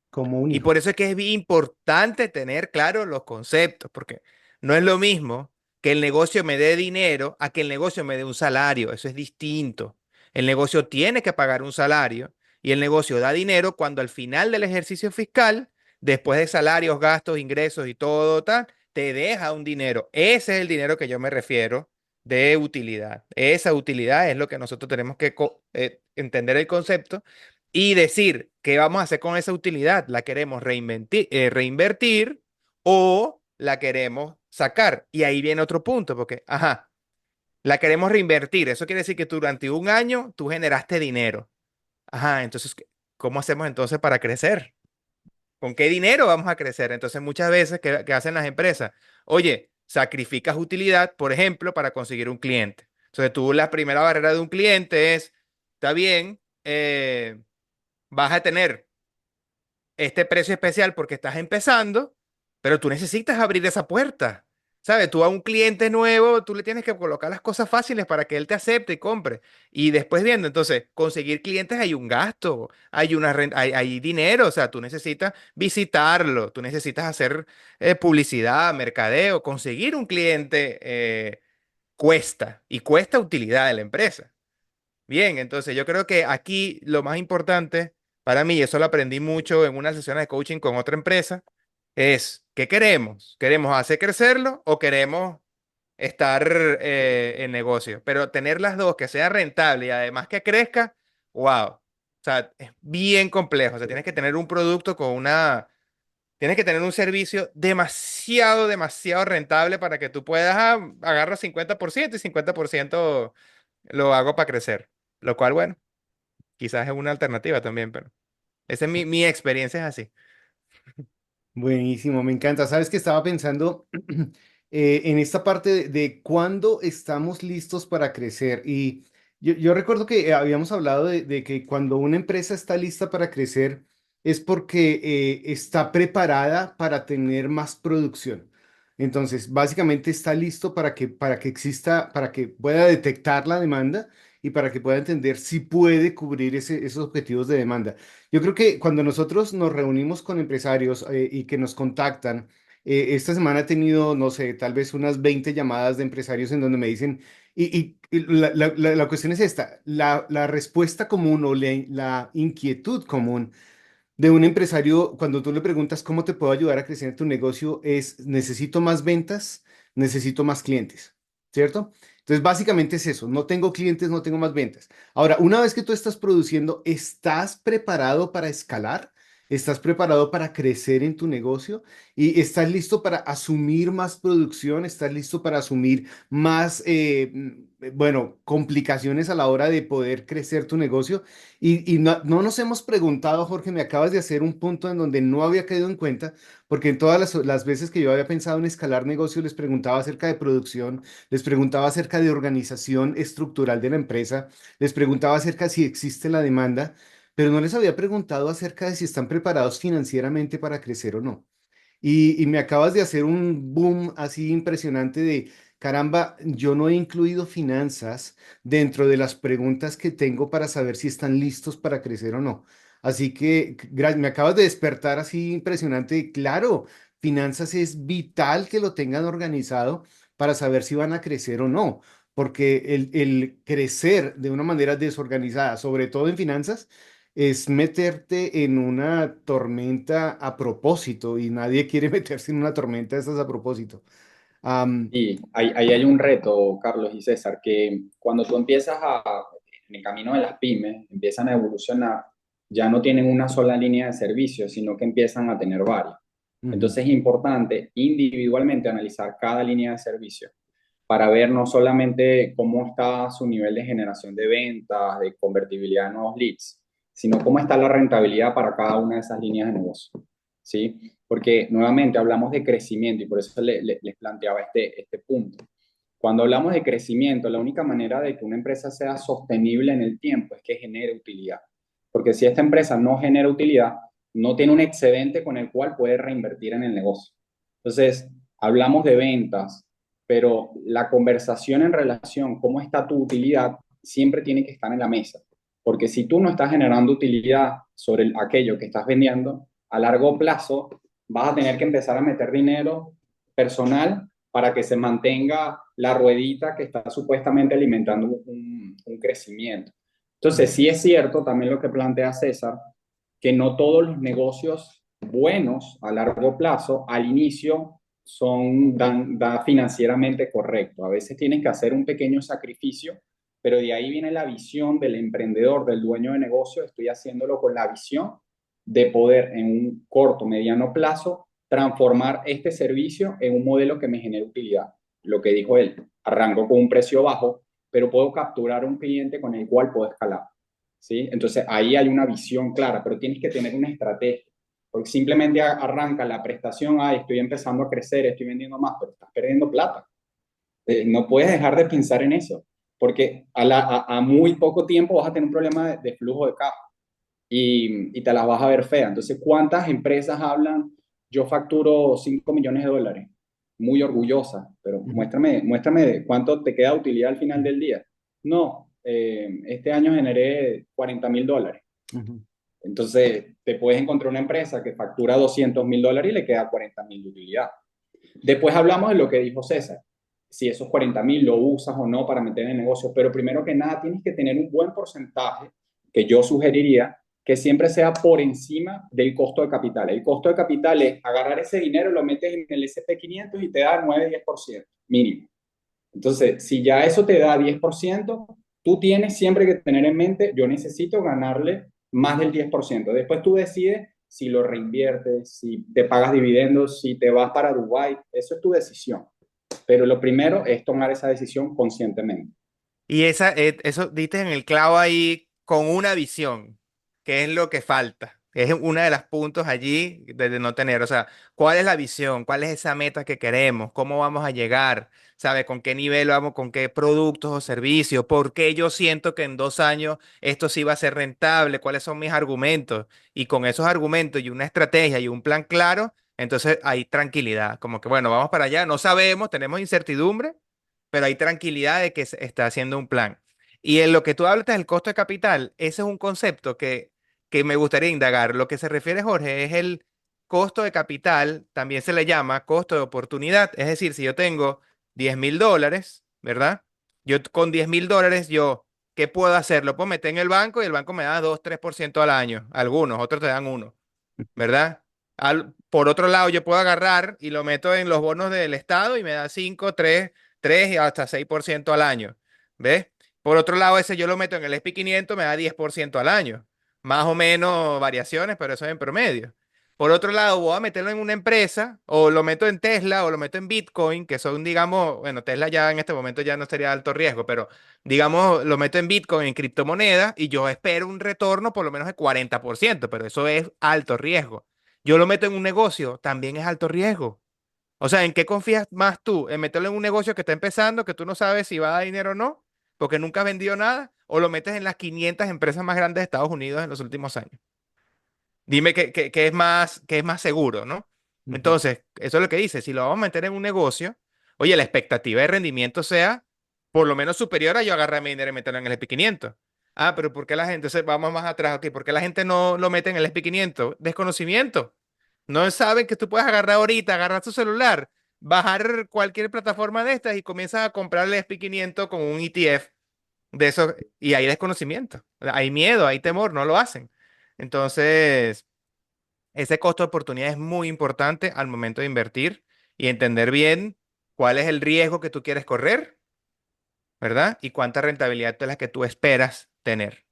Como un Y hijo. por eso es que es bien importante tener claro los conceptos, porque no es lo mismo que el negocio me dé dinero a que el negocio me dé un salario. Eso es distinto. El negocio tiene que pagar un salario y el negocio da dinero cuando al final del ejercicio fiscal, después de salarios, gastos, ingresos y todo tal, te deja un dinero. Ese es el dinero que yo me refiero de utilidad. Esa utilidad es lo que nosotros tenemos que entender el concepto y decir qué vamos a hacer con esa utilidad. ¿La queremos reinvertir o la queremos sacar? Y ahí viene otro punto, porque, ajá, la queremos reinvertir. Eso quiere decir que durante un año tú generaste dinero. Ajá, entonces, ¿cómo hacemos entonces para crecer? ¿Con qué dinero vamos a crecer? Entonces, muchas veces, ¿qué hacen las empresas? Oye, sacrificas utilidad, por ejemplo, para conseguir un cliente. Entonces, tú la primera barrera de un cliente es, está bien, vas a tener este precio especial porque estás empezando, pero tú necesitas abrir esa puerta. ¿Sabes? Tú a un cliente nuevo, tú le tienes que colocar las cosas fáciles para que él te acepte y compre. Y después viendo, entonces, conseguir clientes hay un gasto, hay dinero, o sea, tú necesitas visitarlo, tú necesitas hacer publicidad, mercadeo, conseguir un cliente cuesta y cuesta utilidad de la empresa. Bien, entonces yo creo que aquí lo más importante para mí, y eso lo aprendí mucho en una sesión de coaching con otra empresa, es ¿qué queremos? ¿Queremos hacer crecerlo o queremos estar en negocio? Pero tener las dos, que sea rentable y además que crezca, wow. O sea, es bien complejo. O sea, tienes que tener un producto tienes que tener un servicio demasiado, demasiado rentable para que tú puedas agarrar 50% y 50% lo hago para crecer. Lo cual, bueno, quizás es una alternativa también, pero esa es mi experiencia es así. Buenísimo, me encanta. Sabes que estaba pensando en esta parte de cuándo estamos listos para crecer. Y yo recuerdo que habíamos hablado de que cuando una empresa está lista para crecer es porque está preparada para tener más producción. Entonces, básicamente está listo para que exista, para que pueda detectar la demanda y para que pueda entender si puede cubrir esos objetivos de demanda. Yo creo que cuando nosotros nos reunimos con empresarios y que nos contactan, esta semana he tenido, no sé, tal vez unas 20 llamadas de empresarios en donde me dicen, y la cuestión es esta, la respuesta común o la inquietud común de un empresario, cuando tú le preguntas cómo te puedo ayudar a crecer en tu negocio, es necesito más ventas, necesito más clientes, ¿cierto? Entonces, básicamente es eso, no tengo clientes, no tengo más ventas. Ahora, una vez que tú estás produciendo, ¿estás preparado para escalar? ¿Estás preparado para crecer en tu negocio? ¿Y estás listo para asumir más producción? ¿Estás listo para asumir más, bueno, complicaciones a la hora de poder crecer tu negocio? Y no nos hemos preguntado, Jorge, me acabas de hacer un punto en donde no había caído en cuenta, porque en todas las veces que yo había pensado en escalar negocios, les preguntaba acerca de producción, les preguntaba acerca de organización estructural de la empresa, les preguntaba acerca de si existe la demanda, pero no les había preguntado acerca de si están preparados financieramente para crecer o no. Y me acabas de hacer un boom así impresionante de, caramba, yo no he incluido finanzas dentro de las preguntas que tengo para saber si están listos para crecer o no. Así que me acabas de despertar así impresionante. Claro, finanzas es vital que lo tengan organizado para saber si van a crecer o no. Porque el crecer de una manera desorganizada, sobre todo en finanzas, es meterte en una tormenta a propósito y nadie quiere meterse en una tormenta de estas a propósito. Am, Y ahí hay un reto, Carlos y César, que cuando tú empiezas en el camino de las pymes, empiezan a evolucionar, ya no tienen una sola línea de servicio, sino que empiezan a tener varias. ujú. Entonces es importante individualmente analizar cada línea de servicio para ver no solamente cómo está su nivel de generación de ventas, de convertibilidad de nuevos leads, sino cómo está la rentabilidad para cada una de esas líneas de negocio. ¿Sí? Porque nuevamente hablamos de crecimiento y por eso les planteaba este punto. Cuando hablamos de crecimiento, la única manera de que una empresa sea sostenible en el tiempo es que genere utilidad. Porque si esta empresa no genera utilidad, no tiene un excedente con el cual puede reinvertir en el negocio. Entonces, hablamos de ventas, pero la conversación en relación cómo está tu utilidad siempre tiene que estar en la mesa. Porque si tú no estás generando utilidad sobre aquello que estás vendiendo, a largo plazo vas a tener que empezar a meter dinero personal para que se mantenga la ruedita que está supuestamente alimentando un crecimiento. Entonces, sí es cierto también lo que plantea César, que no todos los negocios buenos a largo plazo al inicio dan financieramente correcto. A veces tienes que hacer un pequeño sacrificio, pero de ahí viene la visión del emprendedor, del dueño de negocio. Estoy haciéndolo con la visión de poder en un corto, mediano plazo transformar este servicio en un modelo que me genere utilidad. Lo que dijo él, arranco con un precio bajo, pero puedo capturar un cliente con el cual puedo escalar. ¿Sí? Entonces ahí hay una visión clara, pero tienes que tener una estrategia, porque simplemente arranca la prestación, estoy empezando a crecer, estoy vendiendo más, pero estás perdiendo plata. No puedes dejar de pensar en eso, porque a muy poco tiempo vas a tener un problema de flujo de caja y te las vas a ver fea. Entonces, ¿cuántas empresas hablan? Yo facturo 5 millones de dólares, muy orgullosa, pero muéstrame cuánto te queda de utilidad al final del día. No, este año generé $40,000. Entonces, te puedes encontrar una empresa que factura $200,000 y le queda 40,000 de utilidad. Después hablamos de lo que dijo César, si esos 40,000 lo usas o no para meter en el negocio, pero primero que nada tienes que tener un buen porcentaje, que yo sugeriría que siempre sea por encima del costo de capital. El costo de capital es agarrar ese dinero, lo metes en el SP500 y te da 9-10% mínimo. Entonces, si ya eso te da 10%, tú tienes siempre que tener en mente, yo necesito ganarle más del 10%. Después tú decides si lo reinviertes, si te pagas dividendos, si te vas para Dubái, eso es tu decisión. Pero lo primero es tomar esa decisión conscientemente. Y eso diste en el clavo ahí con una visión, que es lo que falta. Es uno de los puntos allí de no tener. O sea, ¿cuál es la visión? ¿Cuál es esa meta que queremos? ¿Cómo vamos a llegar? ¿Sabe? ¿Con qué nivel vamos? ¿Con qué productos o servicios? ¿Por qué yo siento que en 2 años esto sí va a ser rentable? ¿Cuáles son mis argumentos? Y con esos argumentos y una estrategia y un plan claro, entonces hay tranquilidad. Como que, bueno, vamos para allá. No sabemos, tenemos incertidumbre, pero hay tranquilidad de que se está haciendo un plan. Y en lo que tú hablas del costo de capital, ese es un concepto que me gustaría indagar. Lo que se refiere, Jorge, es el costo de capital, también se le llama costo de oportunidad. Es decir, si yo tengo $10,000, ¿verdad? Yo con $10,000, ¿qué puedo hacer? Lo puedo meter en el banco y el banco me da 2-3% al año. Algunos, otros te dan 1, ¿verdad? Por otro lado, yo puedo agarrar y lo meto en los bonos del Estado y me da 5, 3 y hasta 6% al año. ¿Ves? Por otro lado, ese yo lo meto en el SP500, me da 10% al año. Más o menos variaciones, pero eso es en promedio. Por otro lado, voy a meterlo en una empresa, o lo meto en Tesla, o lo meto en Bitcoin, que son, digamos, bueno, Tesla ya en este momento ya no sería alto riesgo, pero digamos, lo meto en Bitcoin, en criptomonedas, y yo espero un retorno por lo menos de 40%, pero eso es alto riesgo. Yo lo meto en un negocio, también es alto riesgo. O sea, ¿en qué confías más tú? ¿En meterlo en un negocio que está empezando, que tú no sabes si va a dar dinero o no, porque nunca has vendido nada? ¿O lo metes en las 500 empresas más grandes de Estados Unidos en los últimos años? Dime qué es más seguro, ¿no? Ujú. Entonces, eso es lo que dice. Si lo vamos a meter en un negocio, oye, la expectativa de rendimiento sea por lo menos superior a yo agarrar mi dinero y meterlo en el SP500. Ah, pero ¿por qué la gente? Entonces, vamos más atrás, ok, ¿por qué la gente no lo mete en el SP500? Desconocimiento. No saben que tú puedes agarrar ahorita, agarrar tu celular, bajar cualquier plataforma de estas y comienzas a comprar el SP500 con un ETF de eso, y hay desconocimiento, hay miedo, hay temor, no lo hacen. Entonces, ese costo de oportunidad es muy importante al momento de invertir y entender bien cuál es el riesgo que tú quieres correr, ¿verdad? Y cuánta rentabilidad es la que tú esperas tener.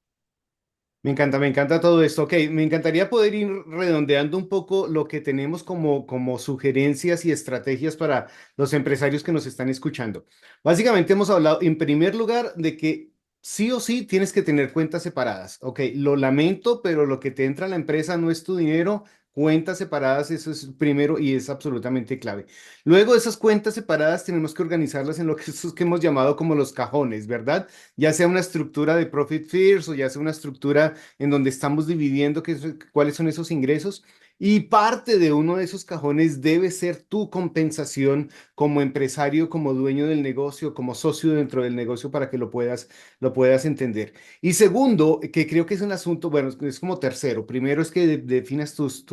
Me encanta todo esto. Ok, me encantaría poder ir redondeando un poco lo que tenemos como sugerencias y estrategias para los empresarios que nos están escuchando. Básicamente hemos hablado, en primer lugar, de que sí o sí tienes que tener cuentas separadas. Ok, lo lamento, pero lo que te entra a la empresa no es tu dinero, Cuentas separadas, eso es primero y es absolutamente clave. Luego, esas cuentas separadas tenemos que organizarlas en lo que, esos que hemos llamado como los cajones, ¿verdad? Ya sea una estructura de profit first o ya sea una estructura en donde estamos dividiendo cuáles son esos ingresos. Y parte de uno de esos cajones debe ser tu compensación como empresario, como dueño del negocio, como socio dentro del negocio para que lo puedas entender. Y segundo, que creo que es un asunto, bueno, es como tercero. Primero es que definas tus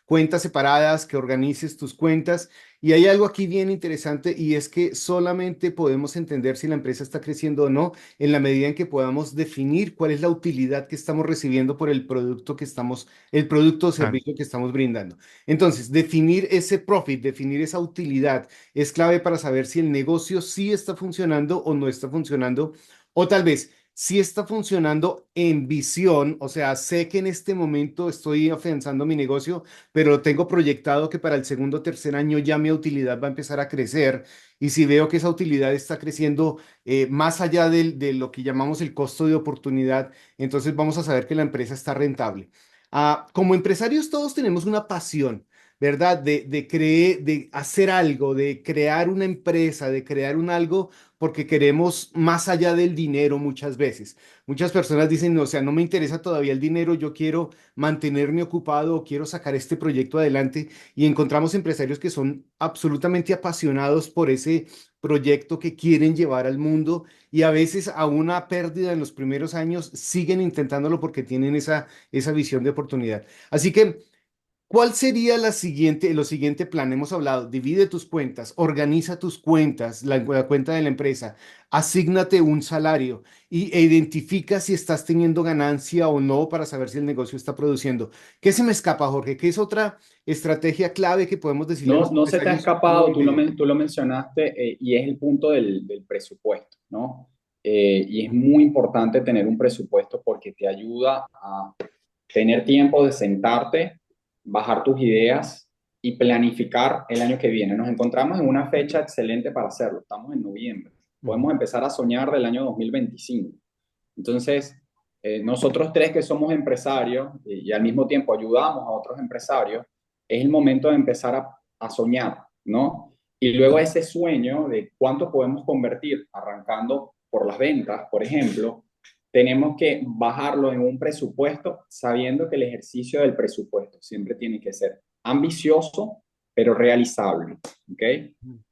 cuentas separadas, que organices tus cuentas. Y hay algo aquí bien interesante y es que solamente podemos entender si la empresa está creciendo o no en la medida en que podamos definir cuál es la utilidad que estamos recibiendo por el producto o Claro. servicio que estamos brindando. Entonces, definir ese profit, definir esa utilidad es clave para saber si el negocio sí está funcionando o no está funcionando, o tal vez si está funcionando en visión, o sea, sé que en este momento estoy afianzando mi negocio, pero tengo proyectado que para el segundo o tercer año ya mi utilidad va a empezar a crecer. Y si veo que esa utilidad está creciendo más allá de lo que llamamos el costo de oportunidad, entonces vamos a saber que la empresa está rentable. Como empresarios todos tenemos una pasión, ¿verdad? De hacer algo, de crear una empresa, de crear un algo porque queremos más allá del dinero muchas veces. Muchas personas dicen, "No, o sea, no me interesa todavía el dinero, yo quiero mantenerme ocupado, quiero sacar este proyecto adelante", y encontramos empresarios que son absolutamente apasionados por ese proyecto que quieren llevar al mundo y a veces a una pérdida en los primeros años siguen intentándolo porque tienen esa visión de oportunidad. Así que, ¿cuál sería lo siguiente plan? Hemos hablado, divide tus cuentas, organiza tus cuentas, la cuenta de la empresa, asígnate un salario e identifica si estás teniendo ganancia o no para saber si el negocio está produciendo. ¿Qué se me escapa, Jorge? ¿Qué es otra estrategia clave que podemos decirle a No, los no se te ha empresarios? No escapado, deben tener? tú lo mencionaste, y es el punto del presupuesto, ¿no? Y es muy importante tener un presupuesto porque te ayuda a tener tiempo de sentarte, bajar tus ideas y planificar el año que viene. Nos encontramos en una fecha excelente para hacerlo. Estamos en noviembre. Ujú. Podemos empezar a soñar del año 2025. Entonces, nosotros tres que somos empresarios y al mismo tiempo ayudamos a otros empresarios, es el momento de empezar a soñar, ¿no? Y luego ese sueño de cuánto podemos convertir, arrancando por las ventas, por ejemplo, tenemos que bajarlo en un presupuesto sabiendo que el ejercicio del presupuesto siempre tiene que ser ambicioso, pero realizable, ¿ok?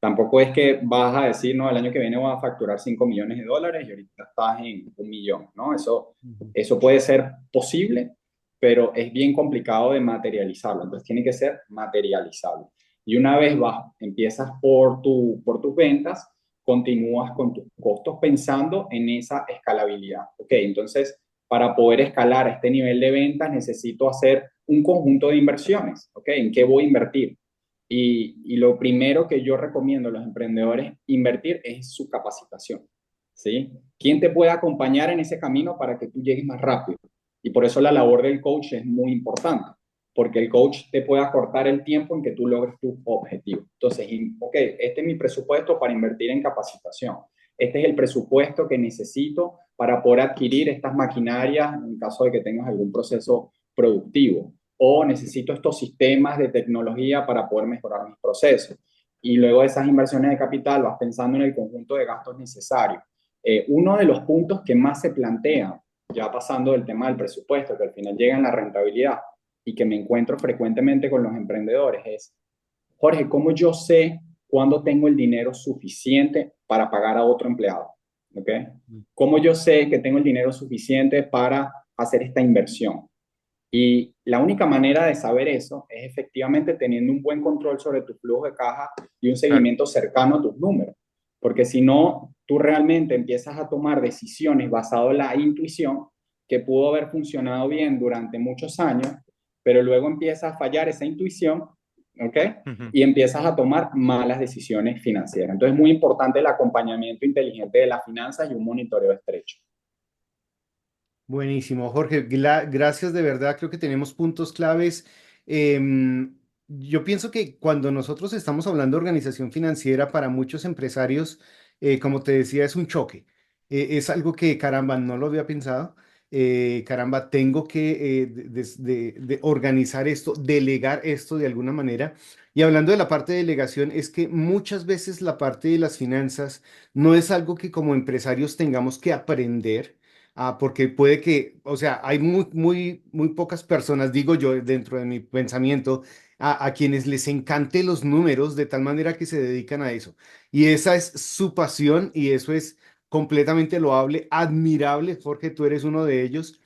Tampoco es que vas a decir, no, el año que viene voy a facturar 5 millones de dólares y ahorita estás en 1 millón, ¿no? Ujú. Eso puede ser posible, pero es bien complicado de materializarlo, entonces tiene que ser materializable. Y una vez empiezas por tus ventas, continúas con tus costos pensando en esa escalabilidad. Ok, entonces para poder escalar a este nivel de ventas necesito hacer un conjunto de inversiones. Ok, ¿en qué voy a invertir? Y lo primero que yo recomiendo a los emprendedores invertir es su capacitación. ¿Sí? ¿Quién te puede acompañar en ese camino para que tú llegues más rápido? Y por eso la labor del coach es muy importante, porque el coach te puede acortar el tiempo en que tú logres tu objetivo. Entonces, ok, este es mi presupuesto para invertir en capacitación. Este es el presupuesto que necesito para poder adquirir estas maquinarias en caso de que tengas algún proceso productivo. O necesito estos sistemas de tecnología para poder mejorar mis procesos. Y luego de esas inversiones de capital vas pensando en el conjunto de gastos necesarios. Uno de los puntos que más se plantea, ya pasando del tema del presupuesto, que al final llega en la rentabilidad, y que me encuentro frecuentemente con los emprendedores es, Jorge, ¿cómo yo sé cuándo tengo el dinero suficiente para pagar a otro empleado? ¿Ok? ¿Cómo yo sé que tengo el dinero suficiente para hacer esta inversión? Y la única manera de saber eso es efectivamente teniendo un buen control sobre tu flujo de caja y un Claro. seguimiento cercano a tus números. Porque si no, tú realmente empiezas a tomar decisiones basado en la intuición que pudo haber funcionado bien durante muchos años, pero luego empieza a fallar esa intuición, ¿ok? Ujú. Y empiezas a tomar malas decisiones financieras. Entonces es muy importante el acompañamiento inteligente de las finanzas y un monitoreo estrecho. Buenísimo, Jorge. Gracias de verdad. Creo que tenemos puntos claves. Yo pienso que cuando nosotros estamos hablando de organización financiera, para muchos empresarios, como te decía, es un choque. Es algo que, caramba, no lo había pensado. caramba, tengo que de organizar esto, delegar esto de alguna manera. Y hablando de la parte de delegación, es que muchas veces la parte de las finanzas no es algo que como empresarios tengamos que aprender. Porque puede que, o sea, hay muy pocas personas, digo yo, dentro de mi pensamiento, a quienes les encante los números de tal manera que se dedican a eso. Y esa es su pasión y eso es completamente loable, admirable, Jorge, tú eres uno de ellos.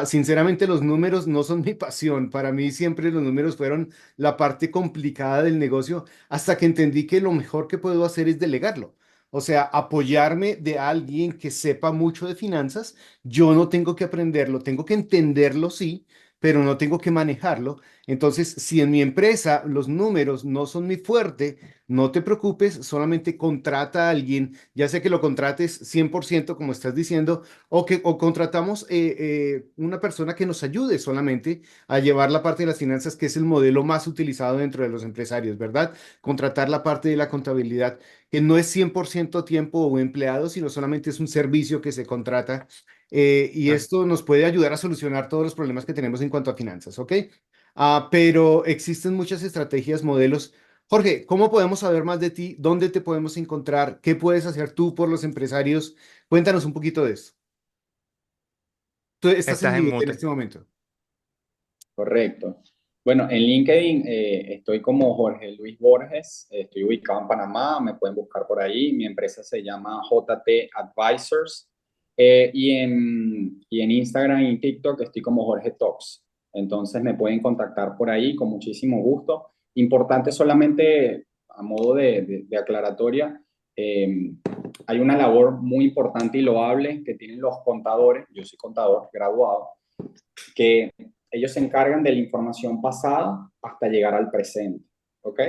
Sinceramente, los números no son mi pasión. Para mí siempre los números fueron la parte complicada del negocio hasta que entendí que lo mejor que puedo hacer es delegarlo. O sea, apoyarme de alguien que sepa mucho de finanzas. Yo no tengo que aprenderlo, tengo que entenderlo, sí, pero no tengo que manejarlo. Entonces, si en mi empresa los números no son mi fuerte, no te preocupes, solamente contrata a alguien, ya sea que lo contrates 100% como estás diciendo, o contratamos una persona que nos ayude solamente a llevar la parte de las finanzas, que es el modelo más utilizado dentro de los empresarios, ¿verdad? Contratar la parte de la contabilidad, que no es 100% tiempo o empleado, sino solamente es un servicio que se contrata. Y Claro. esto nos puede ayudar a solucionar todos los problemas que tenemos en cuanto a finanzas, ¿ok? Pero existen muchas estrategias, modelos. Jorge, ¿cómo podemos saber más de ti? ¿Dónde te podemos encontrar? ¿Qué puedes hacer tú por los empresarios? Cuéntanos un poquito de eso. Tú estás en Estás en LinkedIn en mute. este momento. Correcto. Bueno, en LinkedIn estoy como Jorge Luis Borges, estoy ubicado en Panamá, me pueden buscar por ahí, mi empresa se llama JT Advisors, y en Instagram y TikTok estoy como Jorge Talks, entonces me pueden contactar por ahí con muchísimo gusto. Importante solamente a modo de aclaratoria, eh, hay una labor muy importante y loable que tienen los contadores, yo soy contador graduado, que ellos se encargan de la información pasada hasta llegar al presente, ¿ok?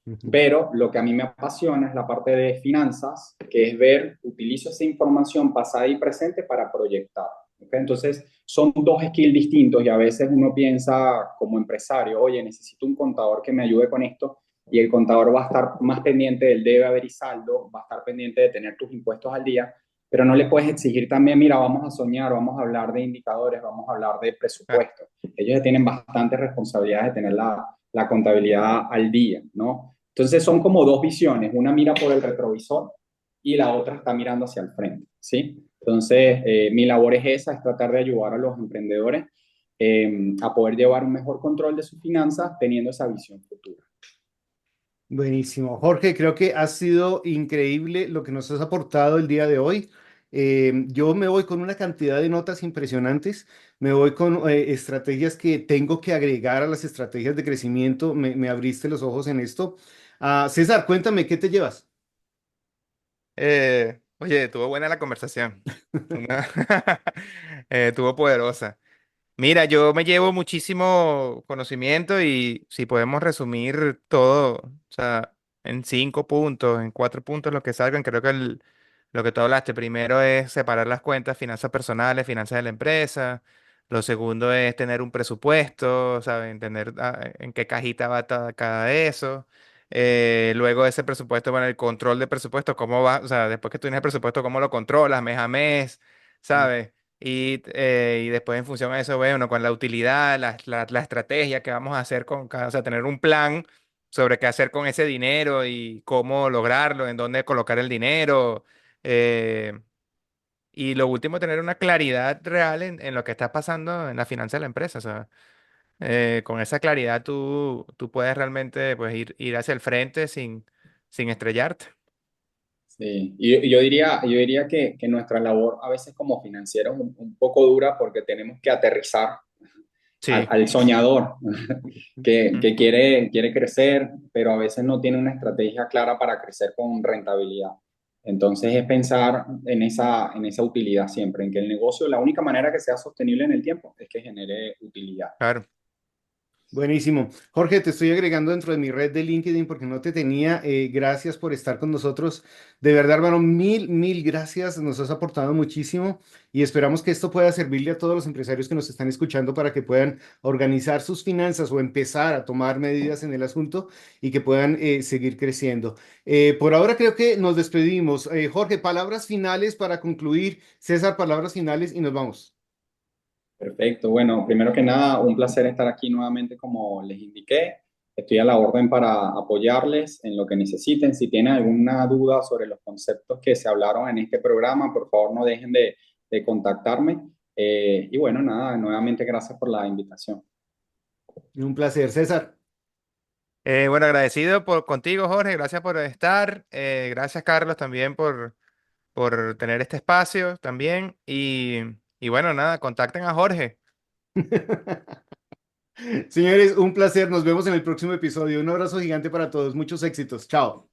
Ujú. Pero lo que a mí me apasiona es la parte de finanzas, que es ver, utilizo esa información pasada y presente para proyectar, ¿ok? Entonces, son dos skills distintos y a veces uno piensa como empresario, oye, necesito un contador que me ayude con esto, y el contador va a estar más pendiente del debe, haber y saldo, va a estar pendiente de tener tus impuestos al día, pero no le puedes exigir también, mira, vamos a soñar, vamos a hablar de indicadores, vamos a hablar de Claro. presupuesto. Ellos ya tienen bastante responsabilidad de tener la contabilidad al día, ¿no? Entonces son como dos visiones, una mira por el retrovisor y la otra está mirando hacia el frente, ¿sí? Entonces, mi labor es esa, es tratar de ayudar a los emprendedores a poder llevar un mejor control de sus finanzas teniendo esa visión futura. Buenísimo. Jorge, creo que ha sido increíble lo que nos has aportado el día de hoy. Yo me voy con una cantidad de notas impresionantes, me voy con estrategias que tengo que agregar a las estrategias de crecimiento. Me abriste los ojos en esto. César, cuéntame, ¿qué te llevas? Oye, estuvo buena la conversación. Una- estuvo poderosa. Mira, yo me llevo muchísimo conocimiento y si podemos resumir todo, o sea, en 5 puntos, en 4 puntos, lo que salgan, creo que lo que tú hablaste primero es separar las cuentas, finanzas personales, finanzas de la empresa. Lo segundo es tener un presupuesto, ¿sabes? Entender en qué cajita va cada de eso. Luego ese presupuesto, bueno, el control del presupuesto, cómo va, o sea, después que tú tienes el presupuesto, cómo lo controlas mes a mes, ¿sabes? Y después en función a eso, bueno, con la utilidad, la estrategia que vamos a hacer con cada, o sea, tener un plan sobre qué hacer con ese dinero y cómo lograrlo, en dónde colocar el dinero. eh, y lo último, tener una claridad real en lo que está pasando en la finanza de la empresa. O sea, con esa claridad tú puedes realmente pues, ir hacia el frente sin estrellarte. Sí, y yo diría que nuestra labor a veces como financieros es un poco dura porque tenemos que aterrizar al, Sí. al soñador que, Ujú. que quiere crecer, pero a veces no tiene una estrategia clara para crecer con rentabilidad. Entonces es pensar en esa utilidad siempre, en que el negocio, la única manera que sea sostenible en el tiempo es que genere utilidad. Claro. Buenísimo. Jorge, te estoy agregando dentro de mi red de LinkedIn porque no te tenía. Gracias por estar con nosotros. De verdad, hermano, mil gracias. Nos has aportado muchísimo y esperamos que esto pueda servirle a todos los empresarios que nos están escuchando para que puedan organizar sus finanzas o empezar a tomar medidas en el asunto y que puedan seguir creciendo. Por ahora creo que nos despedimos. Jorge, palabras finales para concluir. César, palabras finales y nos vamos. Perfecto. Bueno, primero que nada, un placer estar aquí nuevamente como les indiqué. Estoy a la orden para apoyarles en lo que necesiten. Si tienen alguna duda sobre los conceptos que se hablaron en este programa, por favor no dejen de contactarme. Y bueno, nada, nuevamente gracias por la invitación. Un placer, César. Bueno, agradecido contigo, Jorge. Gracias por estar. Gracias, Carlos, también por tener este espacio también. Y bueno, nada, contacten a Jorge. Señores, un placer. Nos vemos en el próximo episodio. Un abrazo gigante para todos. Muchos éxitos. Chao.